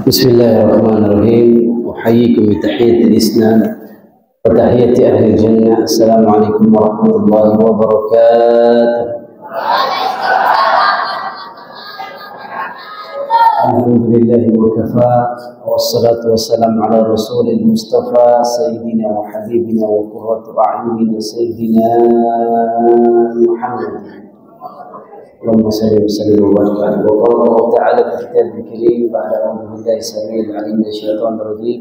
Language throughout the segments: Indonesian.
بسم الله الرحمن الرحيم. أحييكم بتحية الإسلام وتحية أهل الجنة. السلام عليكم ورحمة الله وبركاته. الحمد لله وكفى، والصلاة والسلام على رسول المصطفى سيدنا وحبيبنا وقرة أعيننا سيدنا محمد. اللهم صل وسلم وبارك عليه. وقال الله تعالى في كتابه الكريم بعد أعوذ بالله السميع العليم من الشيطان الرجيم: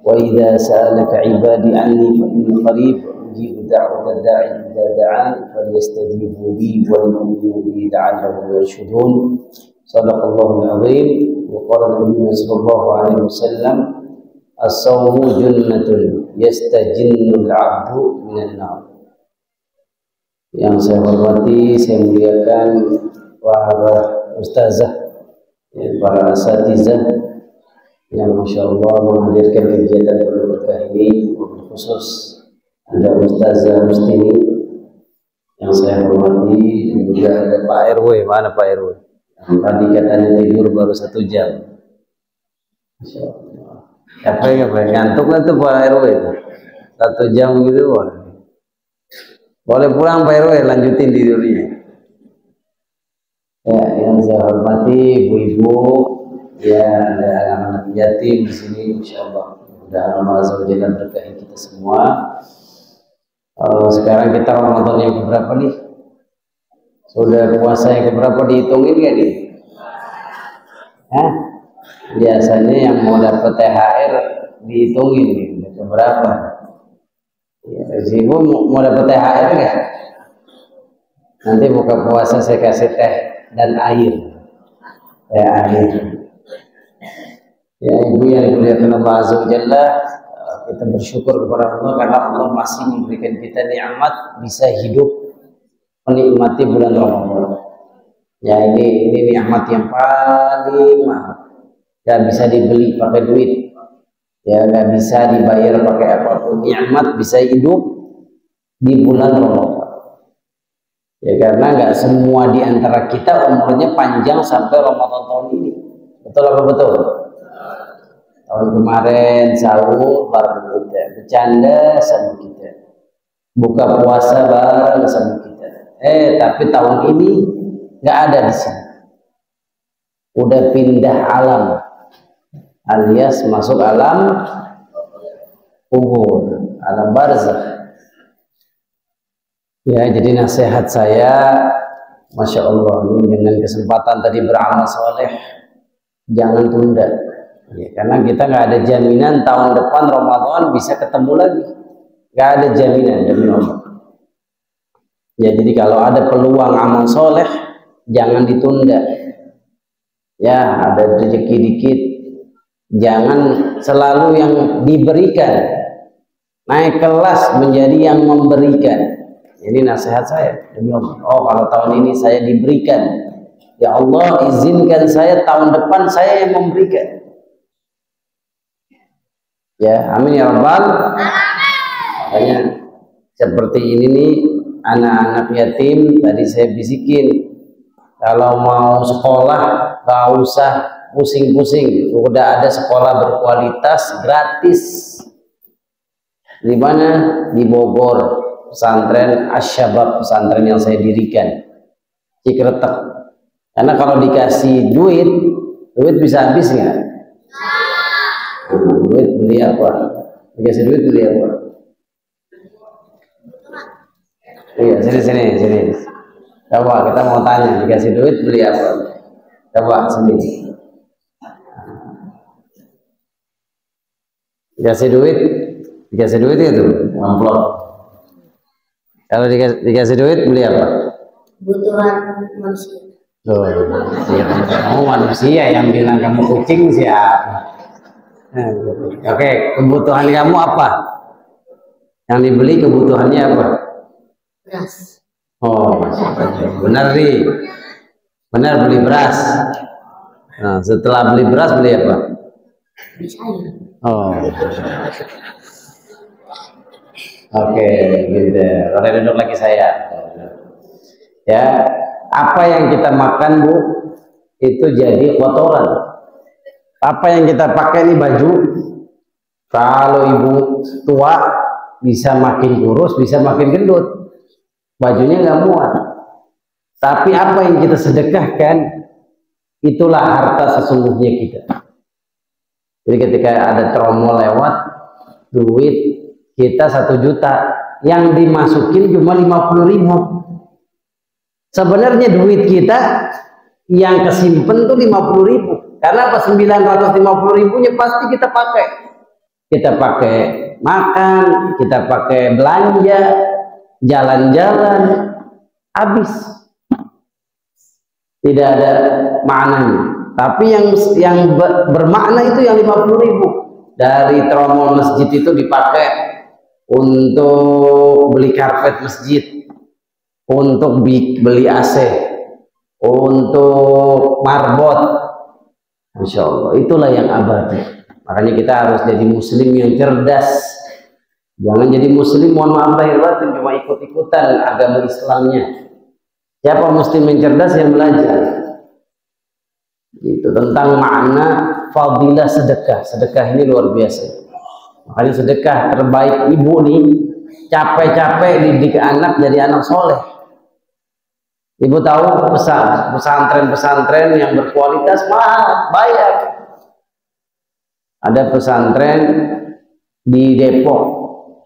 وإذا سألك عبادي عني فإني قريب أجيب دعوة الداعي إذا دعان فليستجيبوا لي وليؤمنوا بي لعلهم يرشدون. صدق الله العظيم. وقال النبي صلى الله عليه وسلم: الصوم جنة يستجن العبد من النار. Yang saya hormati, saya muliakan para ustazah, para asatizah yang masya Allah menghadirkan kegiatan berkah ini, khusus ada Ustazah Mustini yang saya hormati, dan juga ada Pak RW. Mana Pak RW? Tadi katanya tidur baru 1 jam. Masya Allah. Apa ngantuk lah tuh Pak RW? 1 jam gitu. Boleh pulang Pak RW, lanjutin tidurnya. Ya, yang saya hormati ibu-ibu, ya ada anak-anak yatim di sini, insya Allah. Mudah-mudahan Allah Azza wa Jalla berkahi kita semua. Sekarang kita Ramadan yang keberapa nih? Sudah puasa yang keberapa, dihitungin nggak nih? Hah? Biasanya yang mau dapat THR dihitungin nih, udah keberapa? Ya, ibu mau dapat THR nggak? Nanti buka puasa saya kasih teh dan air. Teh air. Ya ibu yang dimuliakan Allah Azza wa Jalla, kita bersyukur kepada Allah karena Allah masih memberikan kita nikmat bisa hidup menikmati bulan Ramadan. Ya ini nikmat yang paling mahal. Gak bisa dibeli pakai duit. Ya nggak bisa dibayar pakai apapun. Nikmat bisa hidup di bulan Ramadan. Ya karena nggak semua di antara kita umurnya panjang sampai Ramadan tahun ini. Betul apa betul? Tahun kemarin sahur bareng kita, bercanda sama kita, buka puasa bareng sama kita. Tapi tahun ini nggak ada di sini. Udah pindah alam. Alias masuk alam kubur, alam barzakh. Ya, jadi nasihat saya, masya Allah, ini dengan kesempatan tadi beramal soleh, jangan tunda. Ya, karena kita nggak ada jaminan tahun depan Ramadan bisa ketemu lagi, nggak ada jaminan demi Allah. Ya, jadi kalau ada peluang amal soleh, jangan ditunda. Ya, ada rezeki dikit. Jangan selalu yang diberikan, naik kelas menjadi yang memberikan. Ini nasihat saya demi Allah. Oh, kalau tahun ini saya diberikan, ya Allah izinkan saya tahun depan saya yang memberikan. Ya, amin ya Rabbal. Makanya seperti ini nih, anak-anak yatim tadi saya bisikin, kalau mau sekolah gak usah pusing-pusing, udah ada sekolah berkualitas gratis. Di mana? Di Bogor, pesantren Asyabab, pesantren yang saya dirikan, Cikretek. Karena kalau dikasih duit bisa habis nggak? Duit beli apa? Dikasih duit beli apa? Iya, sini. Coba kita mau tanya, dikasih duit beli apa? Coba sini. Dikasih duit itu amplop. Kalau dikasih duit beli apa? Kebutuhan manusia. Tuh, ya, kamu manusia, yang bilang kamu kucing siapa? Oke, kebutuhan kamu apa? Yang dibeli kebutuhannya apa? Beras. Oh, benar nih. Benar beli beras. Nah, setelah beli beras beli apa? Beli sayur. Oh. Oke, gitu. Boleh duduk lagi saya. Ya, apa yang kita makan Bu, itu jadi kotoran. Apa yang kita pakai ini baju, kalau ibu tua bisa makin kurus, bisa makin gendut, bajunya nggak muat. Tapi apa yang kita sedekahkan, itulah harta sesungguhnya kita. Jadi ketika ada tromol lewat, duit kita 1 juta, yang dimasukin cuma 50.000. Sebenarnya duit kita yang kesimpan tuh 50.000. Karena apa? 950.000-nya pasti kita pakai. Kita pakai makan, kita pakai belanja, jalan-jalan, habis. Tidak ada maknanya. Tapi yang bermakna itu yang 50.000. Dari tromol masjid itu dipakai untuk beli karpet masjid, untuk beli AC, untuk marbot. Masya Allah, itulah yang abadi. Makanya kita harus jadi muslim yang cerdas. Jangan jadi muslim, mohon maaf lahir batin, cuma ikut-ikutan agama Islamnya. Siapa muslim yang cerdas yang belajar? Itu tentang makna fadilah sedekah. Sedekah ini luar biasa. Makanya sedekah terbaik ibu nih, capek-capek didik anak jadi anak soleh. Ibu tahu pesantren-pesantren yang berkualitas mahal, bayar. Ada pesantren di Depok.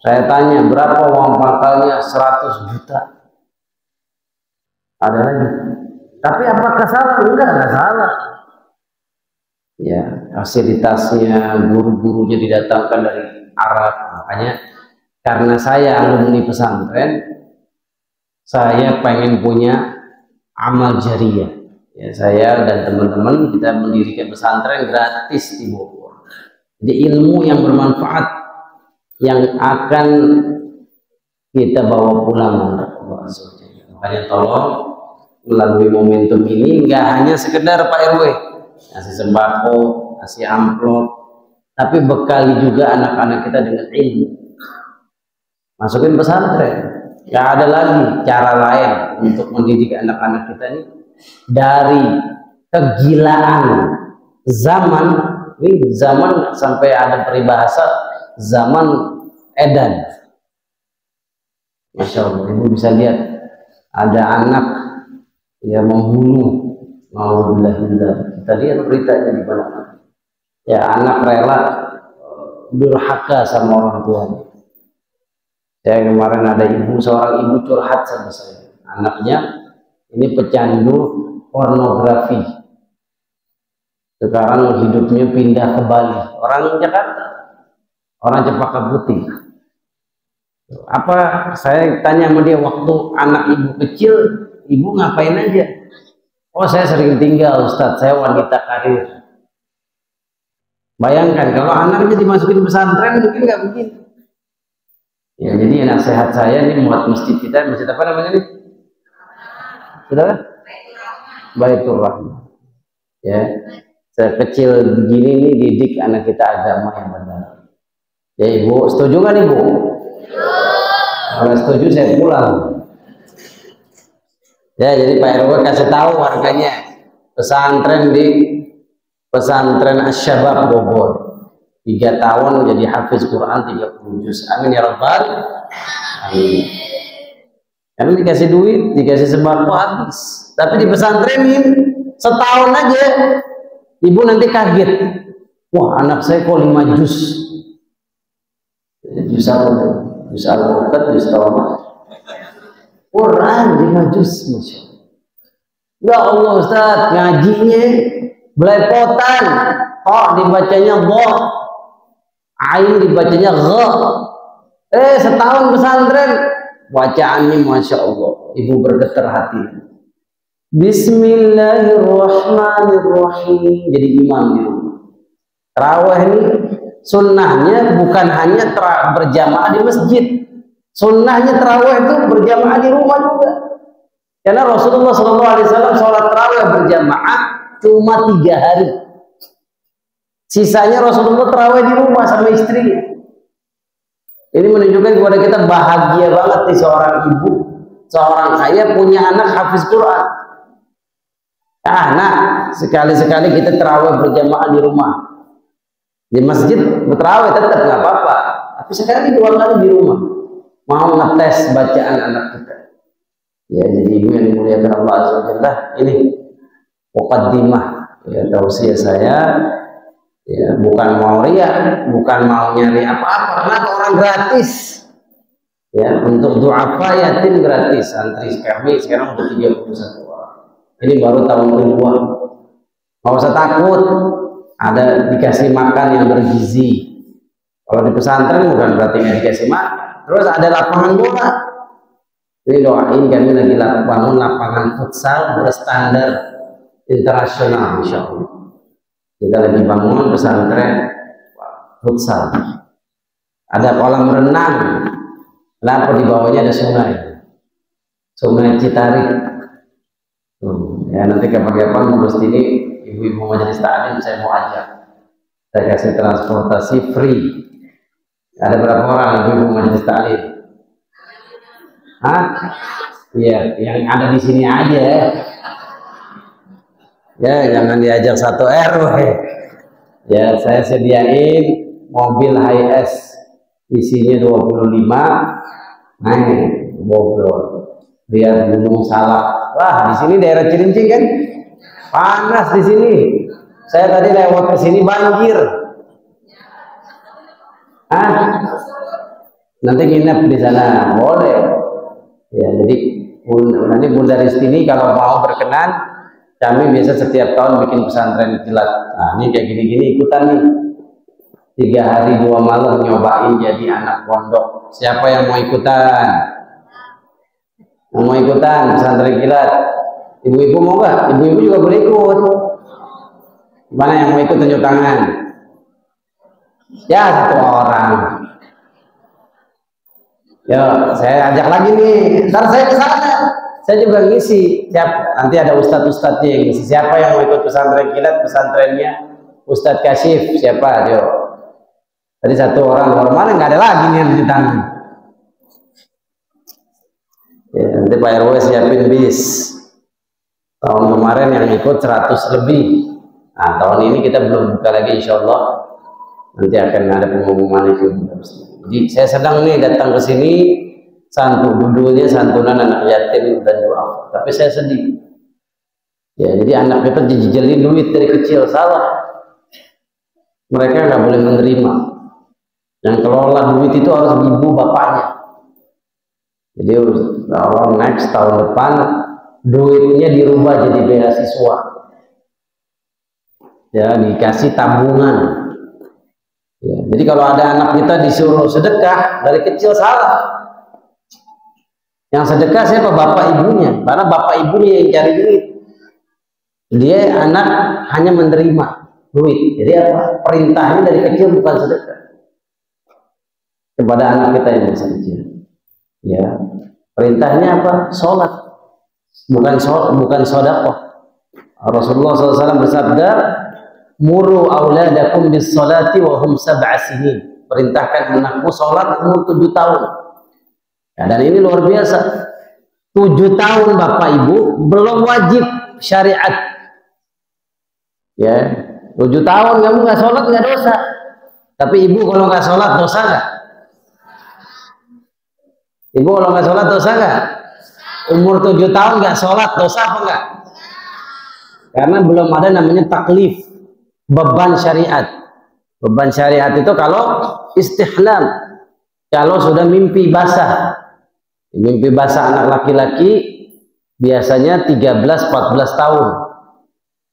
Saya tanya berapa uang pakalnya, 100 juta. Ada lagi. Tapi apakah salah? Enggak salah. Ya, fasilitasnya, guru-gurunya didatangkan dari Arab. Makanya karena saya alumni pesantren, saya pengen punya amal jariah. Ya, saya dan teman-teman kita mendirikan pesantren gratis di Bogor. Jadi ilmu yang bermanfaat yang akan kita bawa pulang. Makanya tolong melalui momentum ini nggak hanya sekedar Pak RW ngasih sembako, ngasih amplop, tapi bekali juga anak-anak kita dengan ilmu. Masukin pesantren. Nggak ada lagi cara lain untuk mendidik anak-anak kita ini dari kegilaan zaman. Ini zaman sampai ada peribahasa zaman edan. Masya Allah, ibu bisa lihat ada anak yang membunuh. Alhamdulillah, kita lihat beritanya di mana. Ya, anak rela durhaka sama orang tuanya. Saya kemarin ada seorang ibu curhat sama saya. Anaknya ini pecandu pornografi. Sekarang hidupnya pindah ke Bali. Orang Jakarta, orang Cempaka Putih. Apa saya tanya sama dia, waktu anak ibu kecil, ibu ngapain aja? Oh, saya sering tinggal, Ustadz. Saya wanita karir. Bayangkan kalau anaknya dimasukin pesantren mungkin nggak begini. Ya, jadi nasihat saya ini buat masjid kita, masjid apa namanya nih? Sudah? Baitur Rahmah. Ya, sekecil begini nih didik anak kita agama yang benar. Ya ibu, setuju nggak ibu? Kalau setuju saya pulang. Ya, jadi Pak RW kasih tahu warganya pesantren di pesantren Asy-Syabab Bogor. 3 tahun jadi hafiz Quran 30 juz. Amin ya rabbal alamin. Karena dikasih duit, dikasih sembako habis. Tapi di pesantrenin setahun aja, ibu nanti kaget. Wah, anak saya kok 5 juz. Juz al-Quran, juz tawabah. Quran 5 juz, Masya Allah. Ya Allah Ustaz, ngajinya belepotan. Oh, dibacanya boh. Ain dibacanya gha. Setahun pesantren bacaannya Masya Allah, ibu bergetar hati. Bismillahirrahmanirrahim. Jadi imam di rumah. Tarawih ini sunnahnya bukan hanya berjamaah di masjid. Sunnahnya tarawih itu berjamaah di rumah juga. Karena Rasulullah SAW sholat tarawih berjamaah cuma 3 hari. Sisanya Rasulullah tarawih di rumah sama istrinya. Ini menunjukkan kepada kita bahagia banget nih seorang ibu, seorang ayah punya anak hafiz Quran. Nah, sekali-sekali kita terawih berjamaah di rumah. Di masjid terawih tetap nggak apa-apa. Tapi sekali 2 kali di rumah. Mau ngetes bacaan anak kita. Ya, jadi ibu yang dimuliakan Allah Azza wa Jalla, ini muqaddimah ya tausiah saya. Ya, bukan mau riya, bukan mau nyari apa-apa, karena orang gratis. Ya, untuk du'afa yatim gratis. Santri kami sekarang udah 31 orang. Ini baru tahun kedua. Nggak usah takut, ada dikasih makan yang bergizi. Kalau di pesantren bukan berarti nggak dikasih makan. Terus ada lapangan bola. Ini doain kami lagi bangun lapangan futsal berstandar internasional, insya Allah. Kita lagi bangun pesantren futsal. Ada kolam renang. Kenapa di bawahnya ada sungai? Sungai Citarik. Ya nanti kapan-kapan ngurus ini ibu-ibu majelis taklim saya mau ajak. Saya kasih transportasi free. Ada berapa orang ibu-ibu majelis taklim? Hah? Iya, yang ada di sini aja. Ya, jangan diajak satu RW. Ya, saya sediain mobil Hiace. Isinya 25. Naik Bogor. Lihat Gunung Salak. Wah, di sini daerah Cilincing kan? Panas di sini. Saya tadi lewat ke sini banjir. Hah? Nanti nginep di sana, boleh. Ya, jadi nanti Bunda Ristini kalau mau berkenan, kami biasa setiap tahun bikin pesantren kilat. Nah, ini kayak gini-gini ikutan nih. 3 hari 2 malam nyobain jadi anak pondok. Siapa yang mau ikutan? Yang mau ikutan pesantren kilat? Ibu-ibu mau nggak? Ibu-ibu juga boleh ikut. Mana yang mau ikut tunjuk tangan? Ya, 1 orang. Ya, saya ajak lagi nih. Ntar saya ke sana. Saya juga ngisi. Nanti ada ustadz-ustadznya yang ngisi. Siapa yang mau ikut pesantren kilat? Pesantrennya Ustadz Kasyif. Siapa? Yo. Tadi 1 orang. Luar mana nggak ada lagi nih yang di tangan. Ya, nanti Pak RW siapin bis. Tahun kemarin yang ikut 100 lebih. Nah, tahun ini kita belum buka lagi, insya Allah. Nanti akan ada pengumuman itu. Jadi saya sedang nih datang ke sini, judulnya santunan anak yatim dan doa. Tapi saya sedih. Ya, jadi anak kita dijejelin duit dari kecil, salah. Mereka nggak boleh menerima. Yang kelola duit itu harus ibu bapaknya. Jadi kalau next tahun depan duitnya dirubah jadi beasiswa. Ya, dikasih tabungan. Ya, jadi kalau ada anak kita disuruh sedekah dari kecil, salah. Yang sedekah siapa? Bapak ibunya, karena bapak ibunya yang cari duit. Dia anak hanya menerima duit. Jadi apa? Perintahnya dari kecil bukan sedekah kepada anak kita yang masih kecil. Ya, perintahnya apa? Sholat, bukan sedekah. Rasulullah SAW bersabda, muru auladakum bis salati wa hum 7 sinin. Perintahkan anakmu salat umur 7 tahun. Ya, dan ini luar biasa. 7 tahun Bapak Ibu belum wajib syariat. Ya, 7 tahun kamu nggak sholat nggak dosa. Tapi ibu kalau nggak sholat dosa nggak? Ibu kalau nggak sholat dosa nggak? Umur 7 tahun nggak sholat dosa apa nggak? Karena belum ada namanya taklif. Beban syariat. Beban syariat itu kalau istihlam, kalau sudah mimpi basah. Mimpi basah anak laki-laki biasanya 13-14 tahun.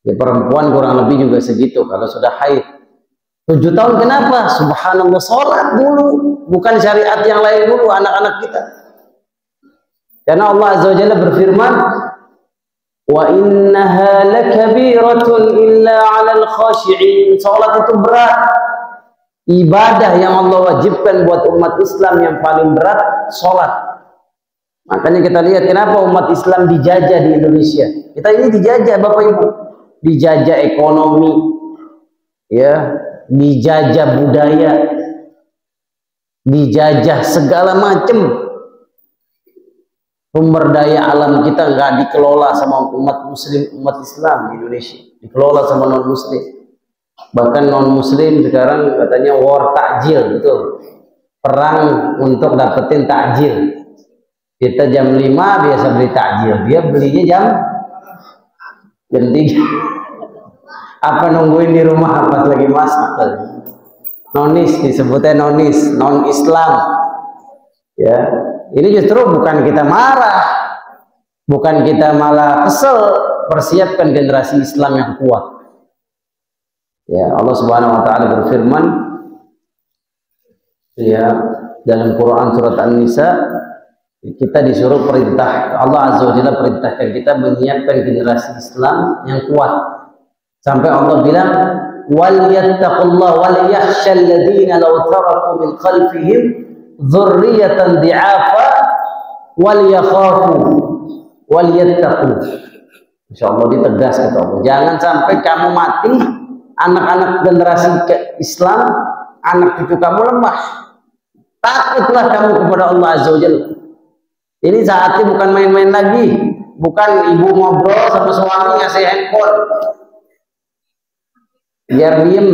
Ya, perempuan kurang lebih juga segitu kalau sudah haid. 7 tahun kenapa? Subhanallah, sholat dulu, bukan syariat yang lain dulu anak-anak kita. Karena Allah Azza wa Jalla berfirman, wa innaha lakabiratun illa 'alal khashi'in. Salat itu berat. Ibadah yang Allah wajibkan buat umat Islam yang paling berat salat. Makanya kita lihat kenapa umat Islam dijajah di Indonesia. Kita ini dijajah Bapak Ibu. Dijajah ekonomi. Ya, dijajah budaya. Dijajah segala macam. Sumber daya alam kita nggak dikelola sama umat muslim, umat Islam di Indonesia, dikelola sama non muslim. Bahkan non muslim sekarang katanya war takjil, betul, perang untuk dapetin takjil. Kita jam 5 biasa beli takjil, dia belinya jam 3. Apa nungguin di rumah pas lagi masak? Nonis disebutnya nonis, non Islam. Ya, ini justru bukan kita marah, bukan kita malah kesel, persiapkan generasi Islam yang kuat. Ya, Allah Subhanahu wa taala berfirman ya dalam Quran surat An-Nisa, kita disuruh perintah, Allah Azza wa Jalla perintahkan kita menyiapkan generasi Islam yang kuat. Sampai Allah bilang, wal yattaqullah wal yakhshal ladzina law taraku min khalfihim dzurriyyatan di'afa wal yakhafu wal yattaqu. Insyaallah ditegas kata Allah, jangan sampai kamu mati, anak-anak generasi Islam, anak cucu kamu lemah. Takutlah kamu kepada Allah Azza wa Jalla. Ini saatnya bukan main-main lagi, bukan ibu ngobrol sama suami ngasih handphone biar diem,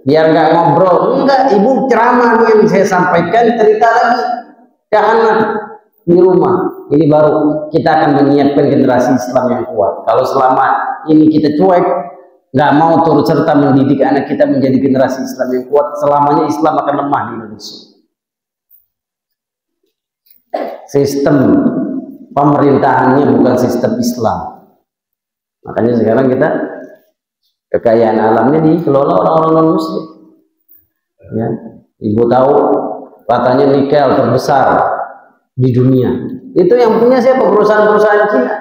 biar nggak ngobrol. Enggak, ibu ceramah yang saya sampaikan, cerita lagi ke anak di rumah. Ini baru kita akan menyiapkan generasi Islam yang kuat. Kalau selama ini kita cuek, nggak mau turut serta mendidik anak kita menjadi generasi Islam yang kuat, selamanya Islam akan lemah di Indonesia. Sistem pemerintahannya bukan sistem Islam. Makanya sekarang kita kekayaan alamnya dikelola orang-orang non muslim. Ya, ibu tahu katanya nikel terbesar di dunia. Itu yang punya siapa? Perusahaan-perusahaan Cina.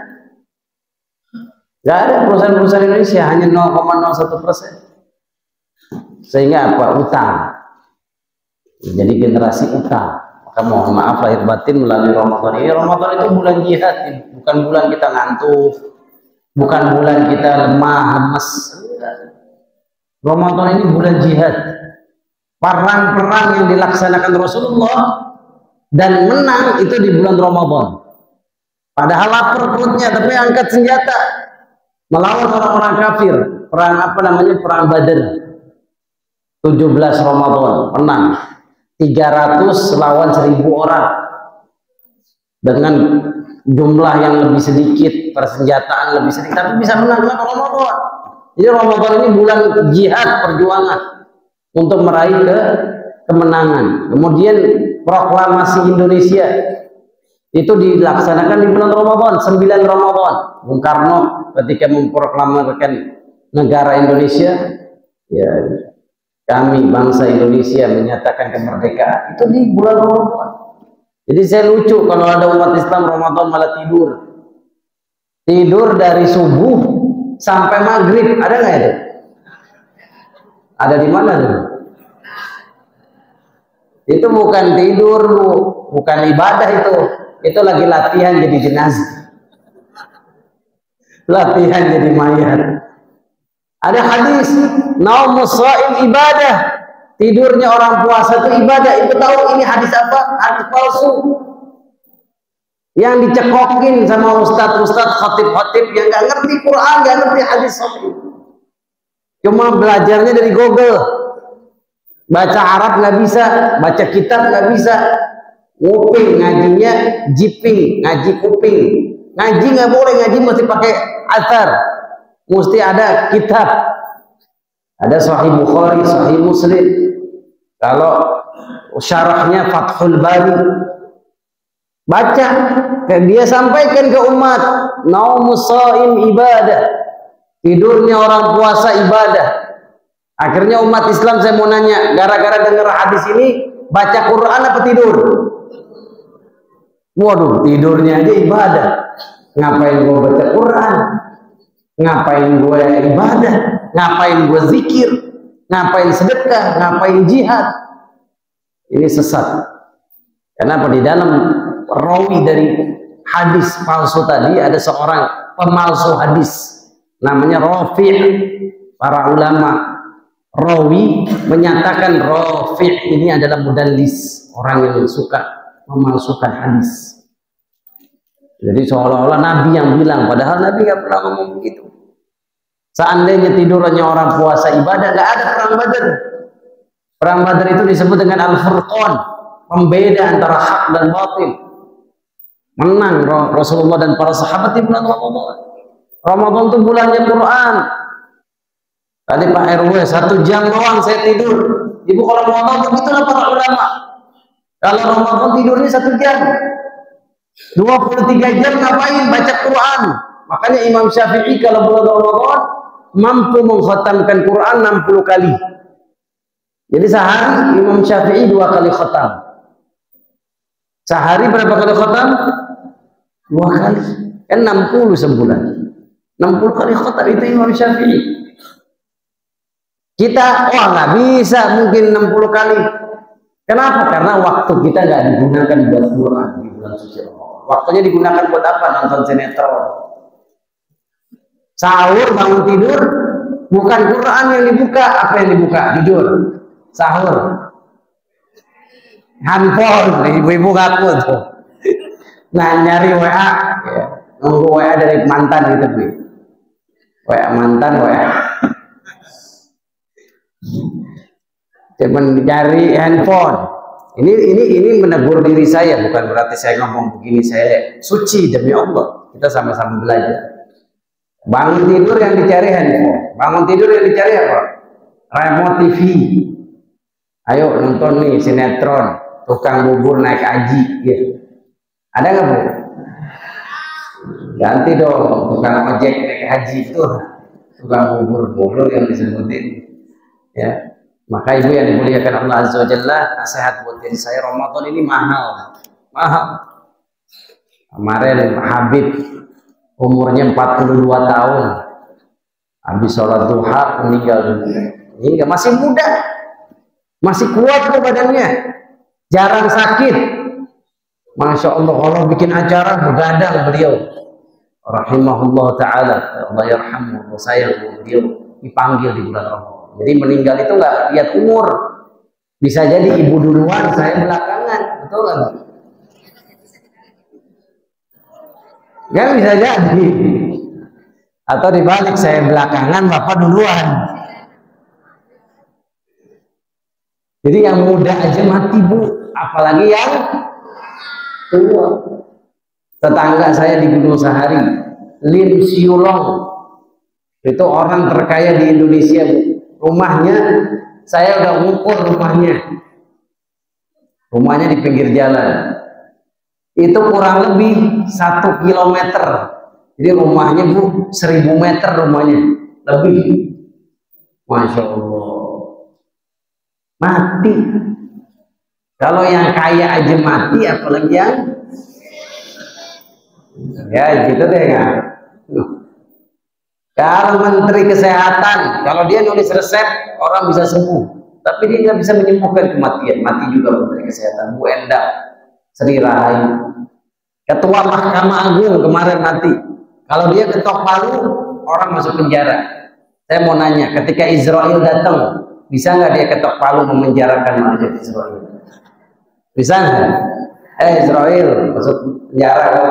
Gak ada perusahaan-perusahaan Indonesia, hanya 0,01%. Sehingga apa? Utang. Jadi generasi utang. Maka mohon maaf lahir batin melalui Ramadan ini. Ramadan itu bulan jihad, bukan bulan kita ngantuk, bukan bulan kita lemah, lemes. Ramadan ini bulan jihad, perang-perang yang dilaksanakan Rasulullah dan menang itu di bulan Ramadan. Padahal lapar perutnya, tapi angkat senjata melawan orang-orang kafir. Perang apa namanya? Perang Badar. 17 Ramadan menang. 300 lawan 1000 orang dengan jumlah yang lebih sedikit, persenjataan lebih sedikit, tapi bisa menang Ramadan. Jadi Ramadan ini bulan jihad, perjuangan untuk meraih kemenangan. Kemudian proklamasi Indonesia itu dilaksanakan di bulan Ramadan, 9 Ramadan. Bung Karno ketika memproklamasikan negara Indonesia, ya kami bangsa Indonesia menyatakan kemerdekaan itu di bulan Ramadan. Jadi saya lucu kalau ada umat Islam Ramadan malah tidur dari subuh sampai maghrib. Ada nggak itu? Ada di mana tuh? Itu bukan tidur, bukan ibadah itu lagi latihan jadi jenazah, latihan jadi mayat. Ada hadis, naumus shaim ibadah, tidurnya orang puasa itu ibadah. Ibu tahu ini hadis apa? Hadis palsu yang dicekokin sama ustadz-ustadz, khatib-khatib yang nggak ngerti Quran, nggak ngerti hadis sahih. Cuma belajarnya dari Google, baca Arab nggak bisa, baca kitab nggak bisa, nguping ngajinya jiping, ngaji kuping, ngaji nggak boleh, ngaji mesti pakai athar, mesti ada kitab, ada Sahih Bukhari, Sahih Muslim. Kalau syarahnya Fathul Bari, baca, dia sampaikan ke umat, naumus shaim ibadah, tidurnya orang puasa ibadah. Akhirnya umat Islam, saya mau nanya, gara-gara dengar hadis ini, baca Quran apa tidur? Waduh, tidurnya aja ibadah. Ngapain gue baca Quran? Ngapain gue ibadah? Ngapain gue zikir? Ngapain sedekah? Ngapain jihad? Ini sesat. Kenapa? Di dalam rawi dari hadis palsu tadi ada seorang pemalsu hadis namanya Rafi'. Para ulama rawi menyatakan Rafi' ini adalah mudallis, orang yang suka memalsukan hadis. Jadi seolah-olah Nabi yang bilang, padahal Nabi nggak pernah ngomong begitu. Seandainya tidurnya orang puasa ibadah, nggak ada perang Badar. Perang Badar itu disebut dengan Al-Furqan, pembeda antara hak dan batil. Menang Rasulullah dan para sahabat di bulan Ramadan. Ramadan itu bulannya Quran. Tadi Pak RW 1 jam doang saya tidur. Ibu kalau Ramadan begitulah para ulama. Kalau Ramadan tidurnya 1 jam. 23 jam ngapain? Baca Quran. Makanya Imam Syafi'i kalau bulan Ramadan mampu mengkhatamkan Quran 60 kali. Jadi sehari Imam Syafi'i 2 kali khatam. Sehari berapa kali khatam? 2 kali. Kan 60 sebulan. 60 kali khatam itu Imam Syafi'i. Kita nggak bisa mungkin 60 kali. Kenapa? Karena waktu kita nggak digunakan buat Quran di bulan suci Ramadan. Waktunya digunakan buat apa? Nonton sinetron. Sahur bangun tidur, bukan Quran yang dibuka. Apa yang dibuka? Tidur. Sahur. Handphone. Ibu-ibu ngaku tuh. Nah, nyari WA. Ya. Nunggu WA dari mantan gitu. WA mantan, WA. Cuman cari handphone. Ini menegur diri saya, bukan berarti saya ngomong begini saya suci demi Allah. Kita sama-sama belajar. Bangun tidur yang dicari handphone, bangun tidur yang dicari apa? Remote TV. Ayo nonton nih sinetron, tukang bubur naik haji. Gitu. Ada nggak Bu? Ganti dong, tukang ojek naik haji itu, tukang bubur yang disebutin. Ya. Maka ibu yang dimuliakan Allah Azza wa Jalla, nasihat buat diri saya, Ramadan ini mahal. Kemarin Habib umurnya 42 tahun, habis sholat duha meninggal dunia. Masih muda, masih kuat kok badannya, jarang sakit. Masya Allah, Allah bikin acara begadang beliau. Rahimahullah ta'ala, Allah yarhamu, sayang beliau dipanggil di bulan Ramadan. Jadi meninggal itu nggak lihat umur, bisa jadi ibu duluan, saya belakangan, betul nggak? Nggak bisa jadi, atau dibalik saya belakangan, bapak duluan. Jadi yang muda aja mati Bu, apalagi yang tua. Tetangga saya di Gunung Sahari, Lim Siulong, itu orang terkaya di Indonesia Bu. Rumahnya, saya udah ngukur rumahnya di pinggir jalan, itu kurang lebih 1 kilometer. Jadi rumahnya Bu 1000 meter rumahnya lebih. Masya Allah, mati. Kalau yang kaya aja mati, apalagi yang ya gitu deh kan. Kalau Menteri Kesehatan, kalau dia nulis resep, orang bisa sembuh. Tapi dia nggak bisa menyembuhkan kematian. Mati juga Menteri Kesehatan, Bu Endang, Sri Rahayu. Ketua Mahkamah Agung kemarin mati. Kalau dia ketok palu, orang masuk penjara. Saya mau nanya, ketika Israel datang, bisa nggak dia ketok palu memenjarakan rakyat Israel? Bisa nggak? Israel masuk penjara kan?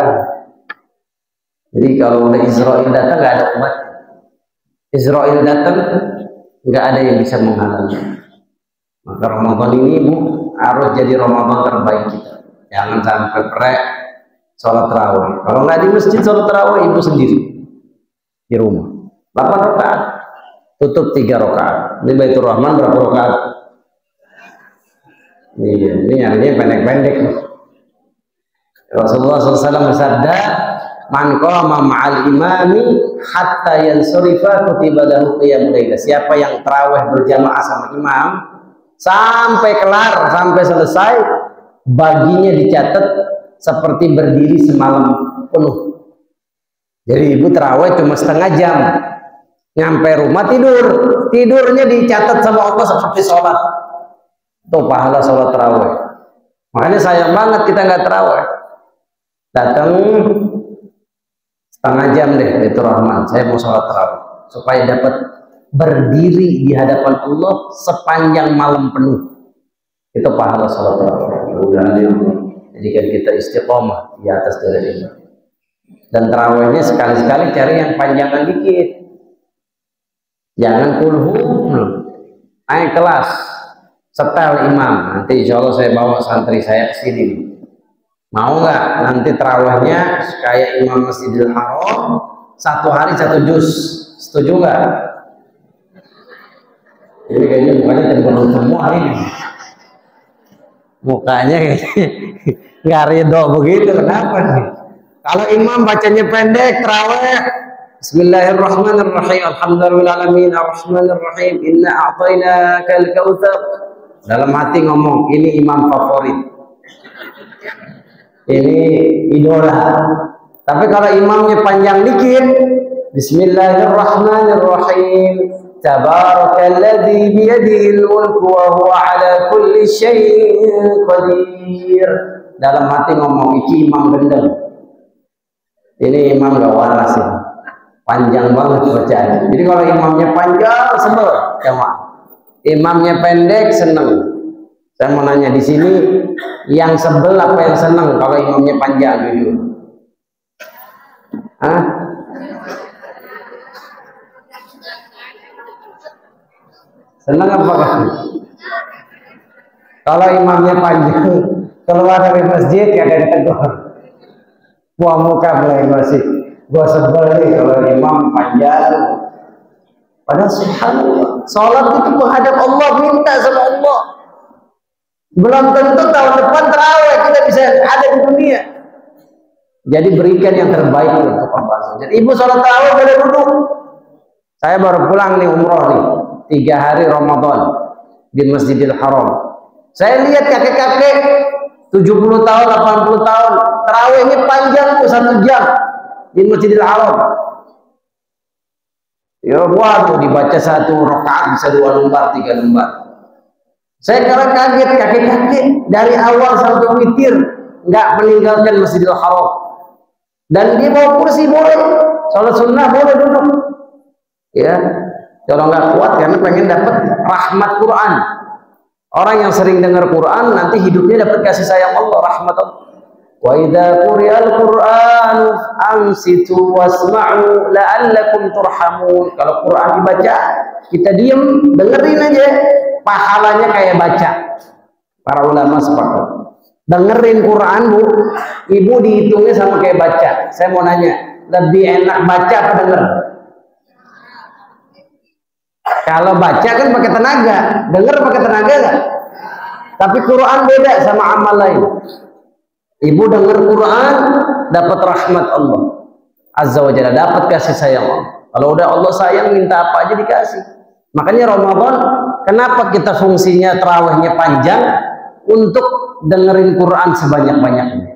Jadi kalau udah Israel datang, nggak ada umat. Israel datang, nggak ada yang bisa menghalangi. Maka Ramadan ini Bu harus jadi Ramadan terbaik kita. Jangan sampai prek sholat tarawih. Kalau nggak di masjid sholat tarawih, ibu sendiri di rumah. 8 rakaat, tutup 3 rakaat. Ini Baitur Rahman berapa rakaat? Ini nyarinya pendek-pendek. Rasulullah SAW bersabda, man qama ma'al imami hatta yansurifa kutiba lahu qiyamul lail. Siapa yang tarawih berjamaah sama imam sampai kelar, sampai selesai, baginya dicatat seperti berdiri semalam penuh. Jadi ibu tarawih cuma setengah jam, nyampe rumah tidur, tidurnya dicatat sama Allah seperti sholat. Itu pahala sholat tarawih. Makanya sayang banget kita nggak tarawih. Datang setengah jam deh itu Rahman, saya mau sholat tarawih supaya dapat berdiri di hadapan Allah sepanjang malam penuh. Itu pahala sholat tarawih. Mudah-mudahan jadikan kita istiqomah di atas jalan ini. Dan tarawihnya sekali-sekali cari yang panjangan dikit. Jangan kulhu. Naik kelas, setel imam. Nanti insya Allah saya bawa santri saya ke sini. Mau nggak nanti tarawihnya kayak imam Masjidil Haram, 1 hari 1 juz? Setuju nggak? Ini kayaknya mukanya cenderung semua ini. Mukanya kayaknya nggak ridho begitu. Kenapa nih? Kalau imam bacanya pendek, tarawih Bismillahirrahmanirrahim, alhamdulillahirrahmanirrahim, arrahmanirrahim, inna a'tainakal kautsar. Dalam hati ngomong, ini imam favorit, ini idola. Tapi kalau imamnya panjang dikit, Bismillahirrahmanirrahim, tabarakalladzi biyadihil mulku wa huwa ala kulli syai'in qadir. Dalam hati ngomong, iki imam gendeng, ini imam gak waras ini, panjang banget bacaan. Jadi kalau imamnya panjang sebel, imamnya pendek seneng. Saya mau nanya di sini, yang sebel apa yang seneng kalau imamnya panjang jujur? Hah? Seneng apa kan? Kalau imamnya panjang, keluar dari masjid kagak ditegur. Buah muka mulai masih. Gua sebel nih kalau imam panjang. Padahal subhanallah, sholat itu menghadap Allah, minta sama Allah. Belum tentu tahun depan tarawih kita bisa ada di dunia. Jadi berikan yang terbaik untuk Allah. Jadi ibu sholat tarawih boleh duduk. Saya baru pulang nih umroh nih, 3 hari Ramadan di Masjidil Haram. Saya lihat kakek-kakek 70 tahun, 80 tahun, tarawihnya panjang tuh 1 jam di Masjidil Haram. Ya waduh, dibaca 1 rakaat bisa 2 lembar, 3 lembar. Saya karena kaget, kakek-kakek dari awal sampai witir nggak meninggalkan Masjidil Haram. Dan dia bawa kursi boleh, sholat sunnah boleh duduk. Ya, kalau nggak kuat karena pengen dapat rahmat Quran. Orang yang sering dengar Quran nanti hidupnya dapat kasih sayang Allah, rahmat Allah. Wa idza quri'al Qur'anu ansitu wasma'u la'allakum turhamun. Kalau Quran dibaca, kita diam, dengerin aja. Pahalanya kayak baca. Para ulama sepakat. Dengerin Quran, Bu. Ibu dihitungnya sama kayak baca. Saya mau nanya, lebih enak baca apa denger? Kalau baca kan pakai tenaga, denger pakai tenaga nggak? Tapi Quran beda sama amal lain. Ibu dengar Quran dapat rahmat Allah Azza wa Jalla, dapat kasih sayang Allah. Kalau udah Allah sayang, minta apa aja dikasih. Makanya Ramadan, kenapa kita fungsinya tarawihnya panjang? Untuk dengerin Quran sebanyak-banyaknya.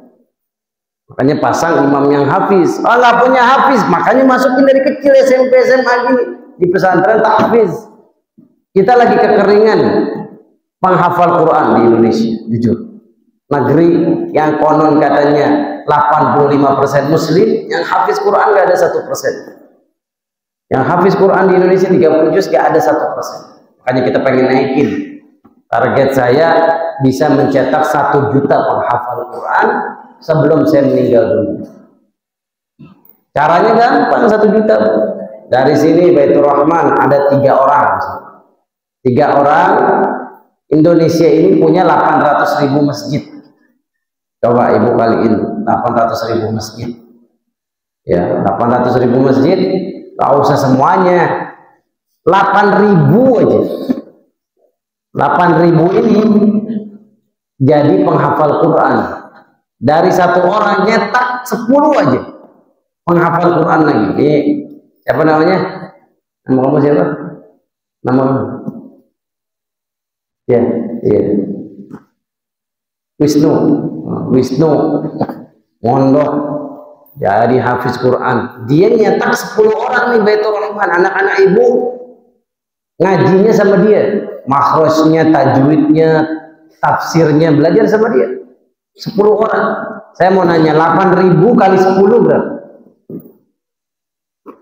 Makanya pasang imam yang hafiz. Oh, nggak punya hafiz, makanya masukin dari kecil SMP SMA gini di pesantren tahfiz. Kita lagi kekeringan penghafal Quran di Indonesia, jujur. Negeri yang konon katanya 85% muslim, yang hafiz Quran nggak ada 1%. Yang hafiz Quran di Indonesia 30 juz nggak ada 1%. Makanya kita pengen naikin. Target saya bisa mencetak 1 juta penghafal Quran sebelum saya meninggal dunia. Caranya gampang, 1 juta. Dari sini Baitur Rahman ada 3 orang. 3 orang. Indonesia ini punya 800.000 masjid. Coba ibu kaliin 800.000 masjid. Ya, 800.000 masjid, gak usah semuanya. 8.000 aja. 8.000 ini jadi penghafal Quran. Dari 1 orang nyetak 10 aja penghafal Quran lagi. Ini siapa namanya? Nama kamu siapa? Nama kamu? Ya, ya. Wisnu mondok jadi hafiz Quran. Dia nyetak 10 orang nih Baitur Rahman, anak-anak ibu ngajinya sama dia, makhrajnya, tajwidnya, tafsirnya belajar sama dia. 10 orang. Saya mau nanya, 8.000 kali 10 berapa?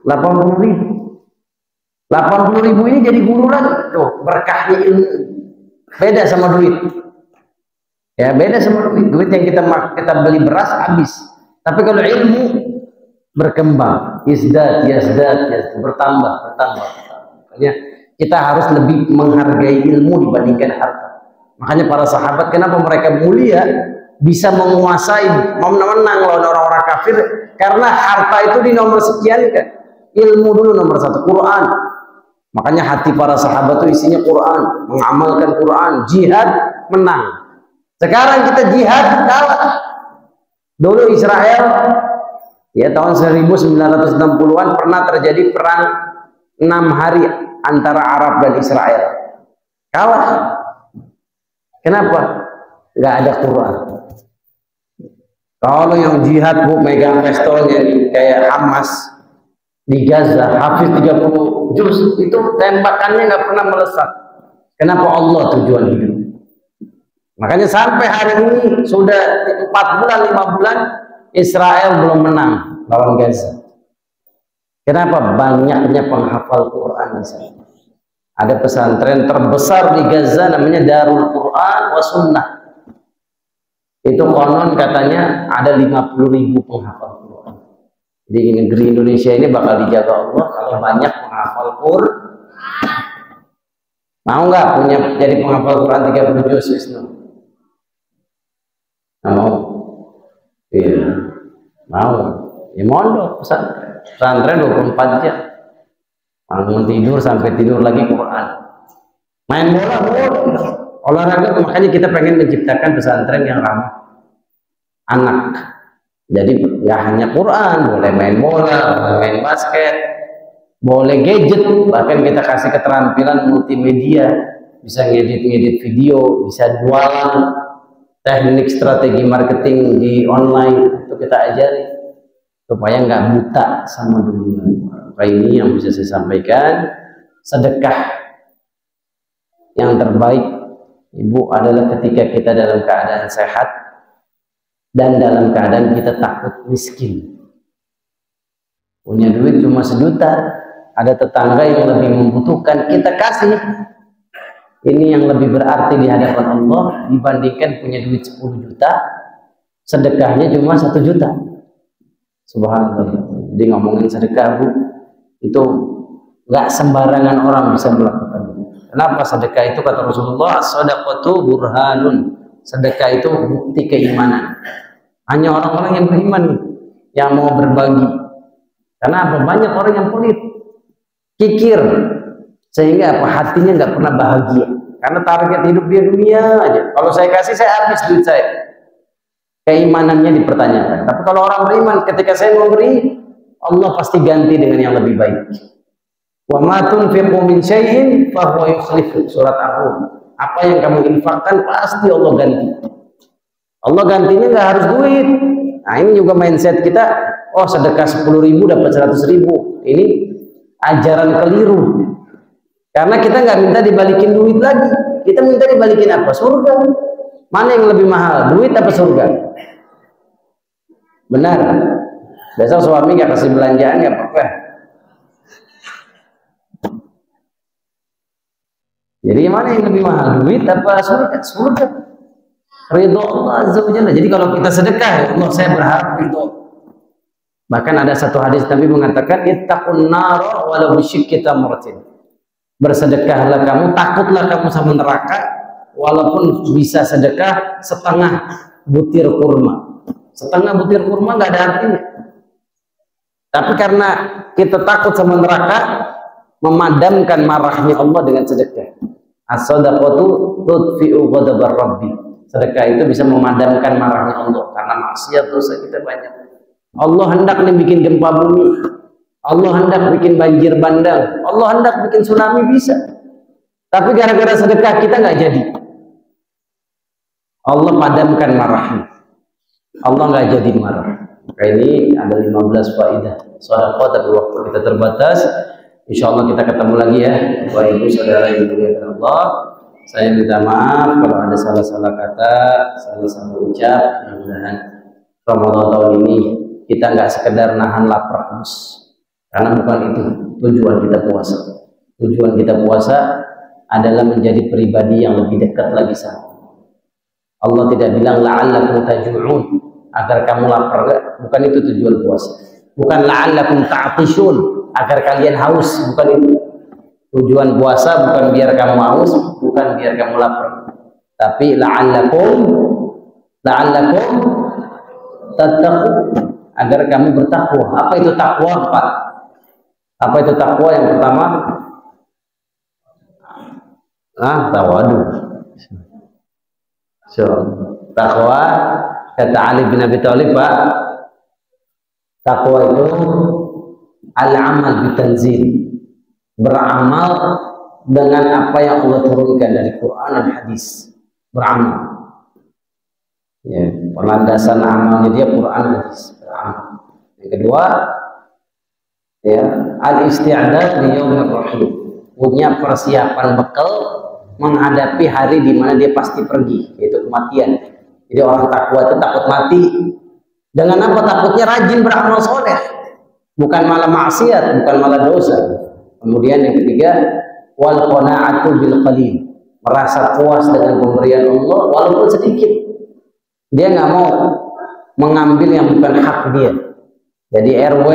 80.000. 80.000 ini jadi guru lagi. Tuh, berkahnya ilmu. Beda sama duit. Ya, beda sama duit. Duit yang kita beli beras habis. Tapi kalau ilmu, berkembang, yazdad, bertambah. Makanya kita harus lebih menghargai ilmu dibandingkan harta. Makanya para sahabat kenapa mereka mulia, bisa menguasai, menang lawan orang-orang kafir, karena harta itu di nomor sekian kan. Ilmu dulu nomor satu, Quran. Makanya hati para sahabat itu isinya Quran, mengamalkan Quran, jihad, menang. Sekarang kita jihad, kalah. Dulu Israel, ya tahun 1960-an pernah terjadi perang 6 hari antara Arab dan Israel. Kalah. Kenapa? Nggak ada Quran. Kalau yang jihad bu megang pistolnya kayak Hamas di Gaza, hafiz 30 juz, itu tembakannya nggak pernah melesat. Kenapa? Allah tujuan hidup. Makanya sampai hari ini sudah 4 bulan 5 bulan Israel belum menang lawan Gaza. Kenapa? Banyaknya penghafal Quran di sana. Ada pesantren terbesar di Gaza namanya Darul Quran wa Sunnah. Itu konon katanya ada 50.000 penghafal Quran. Di negeri Indonesia ini bakal dijaga Allah kalau banyak penghafal Quran. Mau nggak punya jadi penghafal Quran 30 juz Wisnu? Mau? Iya. Mau? Ya mondok pesantren 24 jam. Bangun tidur sampai tidur lagi Quran. Main bola boleh. Olahraga, makanya kita pengen menciptakan pesantren yang ramah anak. Jadi nggak hanya Quran, boleh main bola, boleh main basket, boleh gadget, bahkan kita kasih keterampilan multimedia, bisa ngedit video, bisa jualan, teknik strategi marketing di online itu kita ajari supaya nggak buta sama dunia. Ini yang bisa saya sampaikan. Sedekah yang terbaik Ibu adalah ketika kita dalam keadaan sehat dan dalam keadaan kita takut miskin. Punya duit cuma 1 juta, ada tetangga yang lebih membutuhkan, kita kasih. Ini yang lebih berarti di hadapan Allah dibandingkan punya duit 10 juta, sedekahnya cuma 1 juta. Subhanallah. Jadi ngomongin sedekah Bu, itu nggak sembarangan orang bisa melakukan. Kenapa? Sedekah itu kata Rasulullah, shadaqatu burhanun. Sedekah itu bukti keimanan. Hanya orang-orang yang beriman yang mau berbagi. Karena apa? Banyak orang yang pelit, kikir, sehingga apa? Hatinya nggak pernah bahagia. Karena target hidup dia dunia aja. Kalau saya kasih, saya habis duit saya. Keimanannya dipertanyakan. Tapi kalau orang beriman, ketika saya memberi, Allah pasti ganti dengan yang lebih baik. Wa ma tunfiqu min syai'in fa huwa yukhlifu. Surat Ar-Rum. Apa yang kamu infakkan pasti Allah ganti. Allah gantinya nggak harus duit. Nah, ini juga mindset kita. Oh, sedekah 10.000 dapat 100.000. Ini ajaran keliru. Karena kita nggak minta dibalikin duit lagi. Kita minta dibalikin apa? Surga. Mana yang lebih mahal? Duit apa surga? Benar. Besok suami nggak kasih belanjaan nggak apa-apa. Jadi mana yang lebih mahal? Duit apa surga? Surga. Ridho Allah Azza wa Jalla. Jadi kalau kita sedekah, ya Allah, saya berharap ridho. Bahkan ada satu hadis Nabi mengatakan, ittaqun nar walau bisyikki tamratin. Bersedekahlah kamu, takutlah kamu sama neraka, walaupun bisa sedekah setengah butir kurma. Setengah butir kurma nggak ada artinya. Tapi karena kita takut sama neraka, memadamkan marahnya Allah dengan sedekah. As-shadaqatu tudfi'u ghadabar rabbi. Sedekah itu bisa memadamkan marahnya Allah karena maksiat dosa kita banyak. Allah hendak bikin gempa bumi, Allah hendak bikin banjir bandang, Allah hendak bikin tsunami bisa. Tapi gara-gara sedekah kita nggak jadi. Allah padamkan marahnya. Allah nggak jadi marah. Maka ini ada 15 faidah sedekah, tapi waktu kita terbatas. Insya Allah kita ketemu lagi ya, Bapak Ibu Saudara yang dimuliakan Allah. Saya minta maaf kalau ada salah-salah kata, salah-salah ucap. Mudah-mudahan Ramadan tahun ini kita nggak sekedar nahan lapar haus, karena bukan itu tujuan kita puasa. Tujuan kita puasa adalah menjadi pribadi yang lebih dekat lagi sama Allah. Tidak bilang la'allakum taj'un, agar kamu lapar, bukan itu tujuan puasa. Bukan la'allakum ta'tishun, agar kalian haus, bukan itu. Tujuan puasa bukan biar kamu haus, bukan biar kamu lapar, tapi la'allakum tattaqun, agar kamu bertakwa. Apa itu takwa, Pak? Apa itu takwa? Yang pertama, tawadu. So, takwa kata Ali bin Abi Thalib, Pak, takwa itu al-amal bitanzil, beramal dengan apa yang Allah turunkan dari Quran dan hadis. Beramal, ya, landasan amalnya dia Quran dan hadis. Beramal. Yang kedua, ya, al-isti'dad li yaumir rahim, punya persiapan bekal menghadapi hari di mana dia pasti pergi, yaitu kematian. Jadi orang takwa itu takut mati. Dengan apa takutnya? Rajin beramal soleh, bukan malah maksiat, bukan malah dosa. Kemudian yang ketiga, wal qana'atu bil qalil, merasa puas dengan pemberian Allah walaupun sedikit. Dia nggak mau mengambil yang bukan hak dia. Jadi RW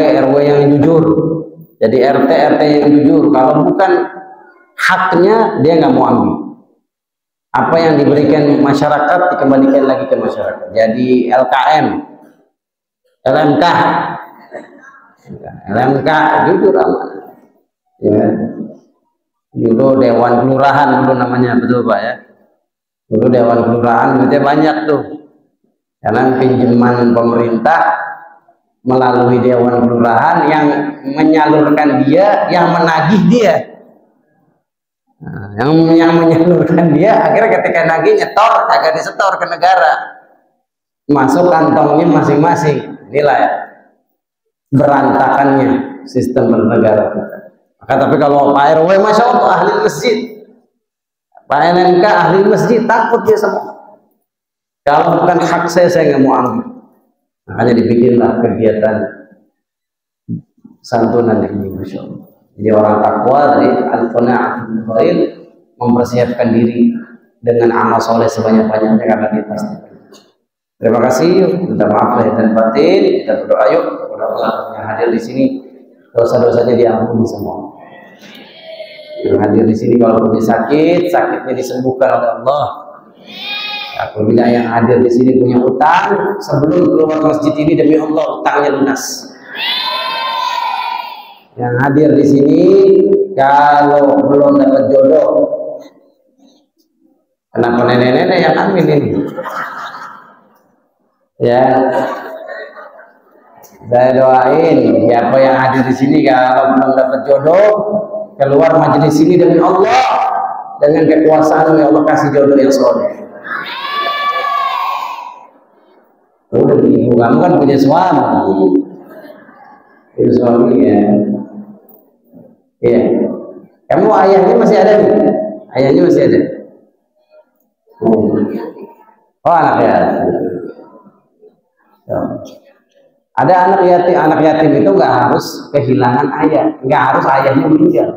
yang jujur, jadi RT yang jujur. Kalau bukan haknya dia nggak mau ambil. Apa yang diberikan masyarakat dikembalikan lagi ke masyarakat. Jadi LMK jujur amanah. Ya. Dulu Dewan Kelurahan dulu namanya, betul Pak ya. Dulu Dewan Kelurahan duitnya banyak tuh. Karena pinjaman pemerintah melalui Dewan Kelurahan yang menyalurkan dia, yang menagih dia. Nah, yang menyalurkan dia, akhirnya ketika nagih nyetor, agak disetor ke negara, masuk kantongnya masing-masing. Inilah ya, berantakannya sistem bernegara kita. Maka tapi kalau Pak RW, Masya Allah, ahli masjid, Pak LMK ahli masjid, takut dia semua. Kalau bukan hak saya nggak mau ambil. Makanya dibikinlah kegiatan santunan ini, Masya Allah. Jadi orang takwa dari al-qana'atul khair, mempersiapkan diri dengan amal soleh sebanyak-banyaknya karena dia pasti. Terima kasih, minta maaf lahir dan batin. Kita berdoa yuk kepada Allah yang hadir di sini, dosa-dosanya diampuni semua. Yang hadir di sini kalau punya sakit, sakitnya disembuhkan oleh Allah. Apabila yang hadir di sini punya utang, sebelum keluar masjid ini demi Allah utangnya lunas. Yang hadir di sini kalau belum dapat jodoh, kenapa nenek-nenek yang amin ini? Ya, saya doain siapa yang hadir di sini kalau belum dapat jodoh, keluar majelis ini demi Allah, dengan kekuasaan ya Allah kasih jodoh yang soleh. Udah ibu kamu kan punya suami, punya suami ya. Iya. Kamu ayahnya masih ada nih? Ayahnya masih ada? Oh, anak yatim. Ada anak yatim itu nggak harus kehilangan ayah, nggak harus ayahnya meninggal.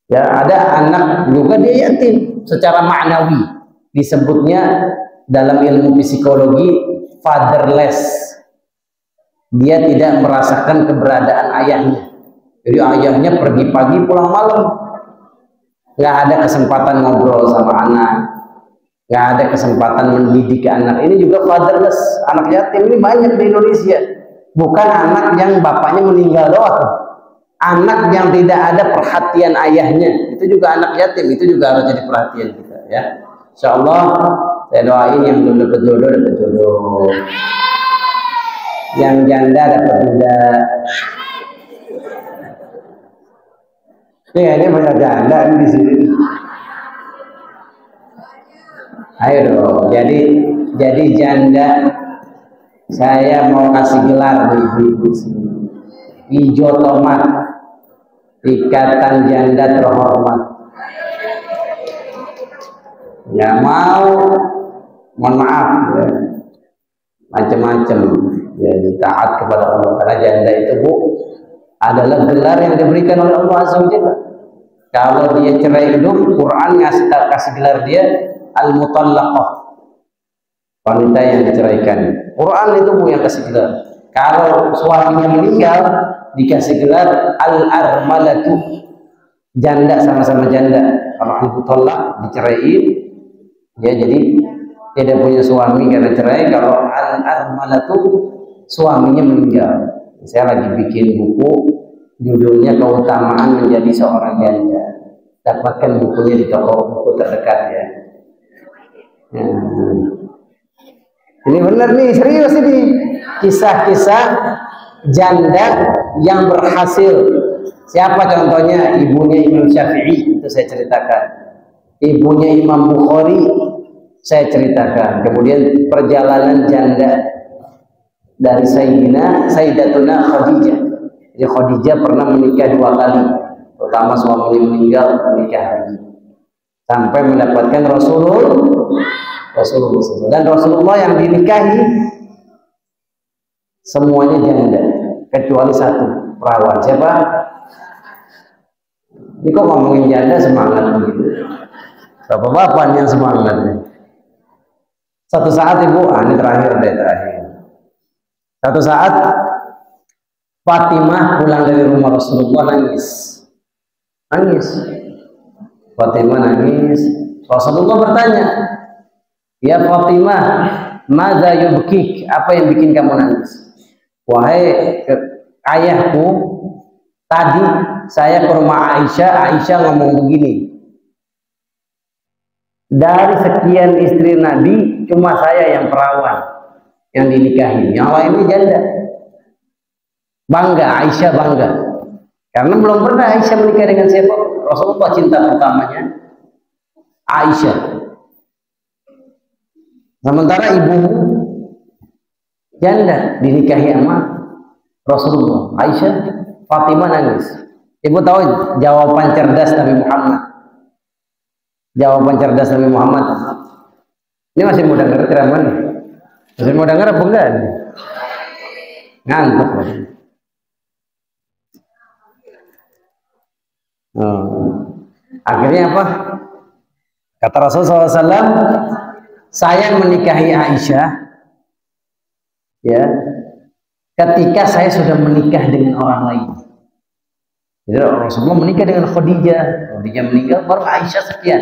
Ya, ada anak juga dia yatim secara maknawi, disebutnya dalam ilmu psikologi fatherless. Dia tidak merasakan keberadaan ayahnya. Jadi ayahnya pergi pagi pulang malam, nggak ada kesempatan ngobrol sama anak, nggak ada kesempatan mendidik anak. Ini juga fatherless, anak yatim ini banyak di Indonesia. Bukan anak yang bapaknya meninggal doang, anak yang tidak ada perhatian ayahnya, itu juga anak yatim. Itu juga harus jadi perhatian kita ya. Insya Allah saya doain yang belum dapat jodoh dapat jodoh, yang janda dapat duda. Ini banyak janda di sini. Ayo dong, jadi janda. Saya mau kasih gelar di ibu-ibu sini. Hijau tomat, Ikatan Janda Terhormat. Ya mau, mohon maaf, ya. Macam-macam. Ya, taat kepada Allah. Karena janda itu Bu adalah gelar yang diberikan oleh Allah Azza wa Jalla. Kalau dia cerai hidup, Quran kasih gelar dia al-mutallaqah, wanita yang diceraikan. Quran itu Bu yang kasih gelar. Kalau suaminya meninggal dikasih gelar al-armalatu, janda, sama-sama janda. Kalau ibu tolak diceraiin, ya jadi tidak punya suami karena cerai. Kalau al-armalatu, suaminya meninggal. Saya lagi bikin buku, judulnya Keutamaan Menjadi Seorang Janda. Dapatkan bukunya di toko buku terdekat ya. Ini benar nih, serius ini. Kisah-kisah janda yang berhasil. Siapa contohnya? Ibunya Imam Syafi'i, itu saya ceritakan. Ibunya Imam Bukhari, saya ceritakan. Kemudian perjalanan janda dari Sayyidatuna Khadijah. Jadi Khadijah pernah menikah 2 kali. Pertama suaminya meninggal, menikah lagi. Sampai mendapatkan Rasulullah. Dan Rasulullah yang dinikahi semuanya janda, kecuali 1 perawan. Siapa? Ini kok ngomongin janda semangat begitu? Bapak-bapak yang semangat nih. Satu saat ibu, ini terakhir. Satu saat Fatimah pulang dari rumah Rasulullah nangis. Fatimah nangis. Rasulullah bertanya, ya Fatimah, madza yubkik? Apa yang bikin kamu nangis? Wahai ayahku, tadi saya ke rumah Aisyah ngomong begini, dari sekian istri Nabi cuma saya yang perawan yang dinikahi, yang lainnya janda. Bangga, Aisyah bangga karena belum pernah Aisyah menikah dengan siapa. Rasulullah cinta pertamanya Aisyah. Sementara ibumu janda dinikahi sama Rasulullah. Aisyah, Fatimah nangis. Ibu tahu jawaban cerdas Nabi Muhammad? Jawaban cerdas Nabi Muhammad. Ini masih mau dengar ceramah nih? Masih mau dengar apa enggak? Ngantuk. Akhirnya apa? Kata Rasulullah SAW, saya menikahi Aisyah ya ketika saya sudah menikah dengan orang lain. Jadi Rasulullah menikah dengan Khadijah meninggal, baru Aisyah sekian.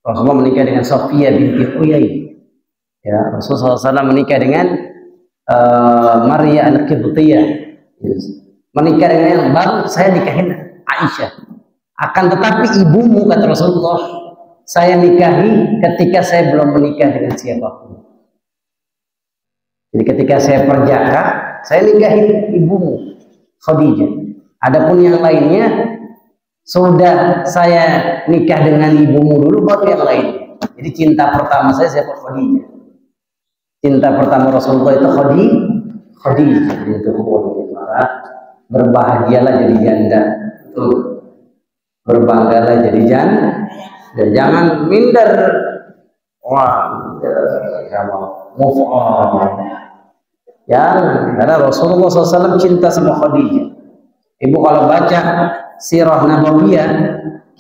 Rasulullah menikah dengan Sofia binti Huyai. Ya, Rasulullah SAW menikah dengan Maria al-Qibtiyah. Menikah dengan yang baru saya nikahin Aisyah. Akan tetapi ibumu, kata Rasulullah, saya nikahi ketika saya belum menikah dengan siapapun. Jadi ketika saya perjaka, saya nikahi ibumu, Khadijah. Adapun yang lainnya, sudah saya nikah dengan ibumu dulu, baru yang lain. Jadi cinta pertama saya siapa? Khadijah. Cinta pertama Rasulullah itu Khadijah. Itu maka berbahagialah jadi janda. Berbanggalah jadi janda. Dan jangan minder. Wah, move on. Jangan, karena Rasulullah SAW cinta sama Khadijah. Ibu kalau baca sirah nabawiyah,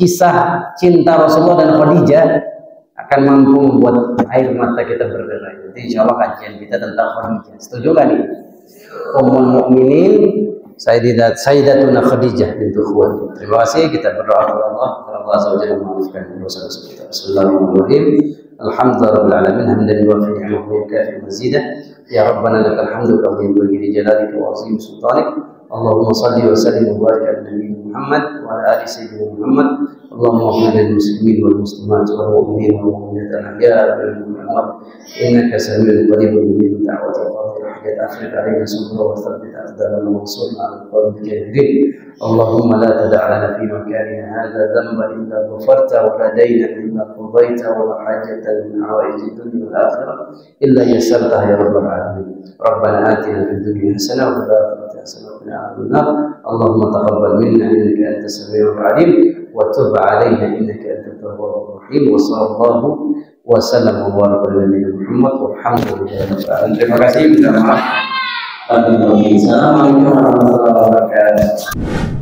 kisah cinta Rasulullah dan Khadijah, akan mampu membuat air mata kita berderai. Nanti insya Allah kajian kita tentang Khadijah. Setuju kan nih? Ummul Mukminin Sayyidatuna Khadijah bintu Khuwailid. Terima kasih, kita berdoa kepada Allah Azza wa Jalla memaafkan dosa-dosa kita. Bismillahirrahmanirrahim. Alhamdulillahirabbil alamin hamdan yuwafi ni'amahu wa yukafi mazidah. Ya Rabbana lakal hamdu kama yanbaghi li jalalika wa 'azimi sultanik. Allahumma salli wa sallim wa barik ala nabiyyina Muhammad wa ala ali sayyidina Muhammad. Allahumma ighfir lil muslimin wal muslimat wal mu'minin wal mu'minat al-ahya'i minhum wal amwat. Innaka sami'un qaribun mujibud da'wati hajat akhir alaina sabra wa thabbit aqdamana wa ansurna 'alal qawmil kafirin. Allahumma la tada' lana fi makanina hadha dhanban illa ghafarta wa la dayna illa qadayta wa la hajatan min hawaiji dunya wal akhirah illa yassartaha ya rabbal alamin. Rabbana atina fid dunya hasanah wa fil akhirati hasanah wa qina adhaban nar. Allahumma taqabbal minna innaka antas samiul 'alim wa tub 'alaina innaka antat tawwabur rahim. Wa sallallahu wa sallam wa baraka ala nabiyyina Muhammad walhamdulillahi rabbil alamin. Terima kasih. Minta maaf. Assalamualaikum warahmatullahi wabarakatuh.